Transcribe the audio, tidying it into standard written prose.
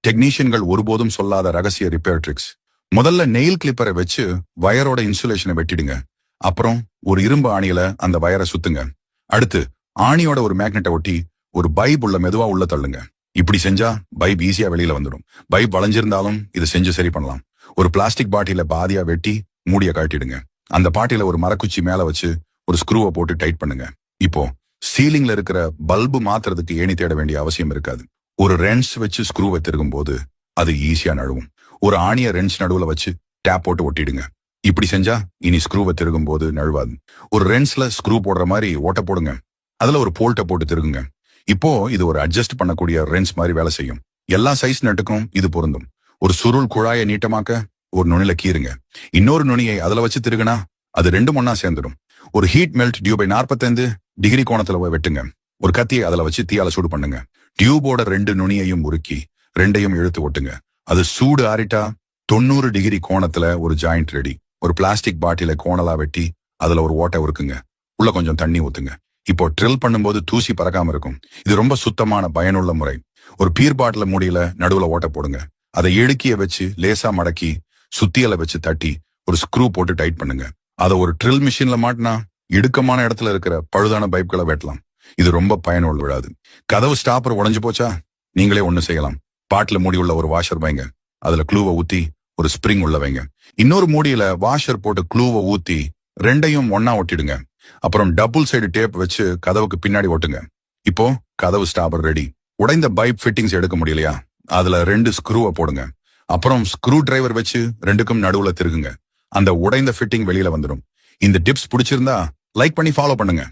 டெக்னீஷியன்கள் ஒருபோதும் சொல்லாத ரகசிய ரிப்பேர் ட்ரிக்ஸ். முதல்ல நெயில் கிளிப்பரை வச்சு வயரோட இன்சுலேஷனை வெட்டிடுங்க. அப்புறம் ஒரு இரும்பு ஆணியில அந்த வயரை சுத்துங்க. அடுத்து ஆணியோட ஒரு மேக்னெட்டை ஒட்டி ஒரு பைப் உள்ள மெதுவா உள்ள தள்ளுங்க. இப்படி செஞ்சா பைப் ஈஸியா வெளியில வந்துடும். பைப் வளைஞ்சிருந்தாலும் இது செஞ்சு சரி பண்ணலாம். ஒரு பிளாஸ்டிக் பாட்டில பாதியா வெட்டி மூடிய கழட்டிடுங்க. அந்த பாட்டில ஒரு மரக்குச்சி மேல வச்சு ஒரு ஸ்க்ரூவை போட்டு டைட் பண்ணுங்க. இப்போ சீலிங்ல இருக்கிற பல்பு மாத்துறதுக்கு ஏணி தேட வேண்டிய அவசியம் இருக்காது. ஒரு ரென்ஸ் வச்சு ஸ்க்ரூவை திருகும் போது அது ஈஸியா நழுவும். ஒரு ஆணிய ரென்ஸ் நடுவுல வச்சு டேப் போட்டு ஒட்டிடுங்க. இப்படி செஞ்சா இனி ஸ்க்ரூவை திருகும் போது நழுவாது. ஒரு ரென்ஸ்ல ஸ்க்ரூ போடுற மாதிரி ஓட்ட போடுங்க. அதுல ஒரு போல்ட்டை போட்டு திருகுங்க. இப்போ இது ஒரு அட்ஜஸ்ட் பண்ணக்கூடிய ரென்ஸ் மாதிரி வேலை செய்யும். எல்லா சைஸ் நட்டுக்கும் இது பொருந்தும். ஒரு சுருள் குழாயை நீட்டமாக்க ஒரு நுனில கீறுங்க. இன்னொரு நுனியை அதுல வச்சு திருகுனா அது ரெண்டும் ஒன்னா சேர்ந்துடும். ஒரு ஹீட் மெல்ட் டியூபை 45 டிகிரி கோணத்துல வெட்டுங்க. ஒரு கத்தியை அதுல வச்சு தீயால சூடு பண்ணுங்க. டியூபோட 2 நுனியையும் உருக்கி 2ஐயும் இழுத்து ஒட்டுங்க. அது சூடு ஆறிட்டா 90 டிகிரி கோணத்துல ஒரு ஜாயிண்ட் ரெடி. ஒரு பிளாஸ்டிக் பாட்டில கோணலா வெட்டி அதுல ஒரு ஓட்டை உருக்குங்க. உள்ள கொஞ்சம் தண்ணி ஊத்துங்க. இப்போ ட்ரில் பண்ணும்போது தூசி பறக்காம இருக்கும். இது ரொம்ப சுத்தமான பயனுள்ள முறை. ஒரு பீர் பாட்டில மூடியில நடுவுல ஓட்டை போடுங்க. அதை இடுக்கிய வச்சு லேசா மடக்கி சுத்தியலை வச்சு தட்டி ஒரு ஸ்க்ரூ போட்டு டைட் பண்ணுங்க. அதை ஒரு ட்ரில் மிஷின்ல மாட்டினா இடுக்கமான இடத்துல இருக்கிற பழுதான பைப்களை வெட்டலாம். இது ரொம்ப பயனுள்ள விழாது. கதவு ஸ்டாப்பர் உடைஞ்சு போச்சா நீங்களே ஒண்ணு செய்யலாம். பாட்டில மூடி உள்ள ஒரு வாஷர் வைங்க. அதுல க்ளூவை ஊத்தி ஒரு ஸ்ப்ரிங் உள்ள வைங்க. இன்னொரு மூடியில வாஷர் போட்டு க்ளூவை ஊத்தி 2ஐயும் ஒன்னா ஒட்டிடுங்க. அப்புறம் டபுள் சைடு டேப் வச்சு கதவுக்கு பின்னாடி ஒட்டுங்க. இப்போ கதவு ஸ்டாப்பர் ரெடி. உடைந்த பைப் ஃபிட்டிங்ஸ் எடுக்க முடியலையா அதுல 2 ஸ்க்ரூவை போடுங்க. அப்புறம் ஸ்க்ரூ டிரைவர் வச்சு 2க்கும் நடுவுல திருகுங்க. அந்த உடைந்த ஃபிட்டிங் வெளியில வந்துடும். இந்த டிப்ஸ் பிடிச்சிருந்தா லைக் பண்ணி ஃபாலோ பண்ணுங்க.